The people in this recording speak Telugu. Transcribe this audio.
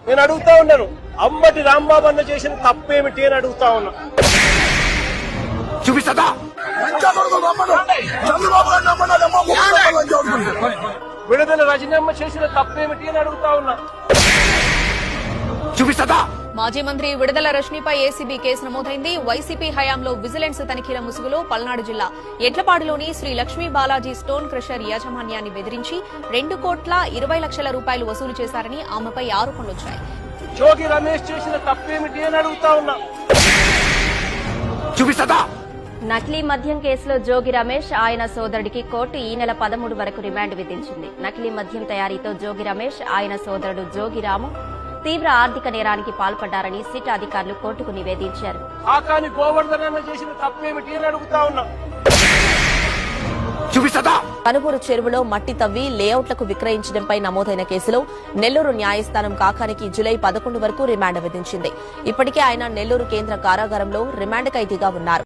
నేను అడుగుతా ఉన్నాను, అంబటి రాంబాబు అన్న చేసిన తప్పేమిటి అని అడుగుతా ఉన్నా. చూపిస్తా విడుదల రజనమ్మ చేసిన తప్పేమిటి అని అడుగుతా ఉన్నా. చూపిస్తా మాజీ మంత్రి విడుదల రజనీపై ఏసీబీ కేసు నమోదైంది. వైసీపీ హయాంలో విజిలెన్స్ తనిఖీల ముసుగులో పల్నాడు జిల్లా ఎడ్లపాడులోని శ్రీ లక్ష్మీ బాలాజీ స్టోన్ క్రషర్ యాజమాన్యాన్ని బెదిరించి 2,20,00,000 రూపాయలు వసూలు చేశారని ఆమెపై ఆరోపణలొచ్చాయి. జోగి రమేష్ చేసిన తప్పేమిటి అని అడుగుతా ఉన్నా. చూపిస్తా నకిలీ మద్యం కేసులో జోగి రమేష్ ఆయన సోదరుడికి కోర్టు ఈ నెల 13 వరకు రిమాండ్ విధించింది. నకిలీ మద్యం తయారీతో జోగి రమేష్ ఆయన సోదరుడు జోగి రాము తీవ్ర ఆర్థిక నేరానికి పాల్పడ్డారని సిట్ అధికారులు కోర్టుకు నివేదించారు. ఆకాని గోవర్ధన్ అన్న చేసిన తప్పేమిటి అని అడుగుతా ఉన్నా. చూపిస్తా కనుగూరు చెరువులో మట్టి తవ్వి లేఅవుట్లకు విక్రయించడంపై నమోదైన కేసులో నెల్లూరు న్యాయస్థానం కాకానికి జులై 11 వరకు రిమాండ్ విధించింది. ఇప్పటికే ఆయన నెల్లూరు కేంద్ర కారాగారంలో రిమాండ్ ఖైదీగా ఉన్నారు.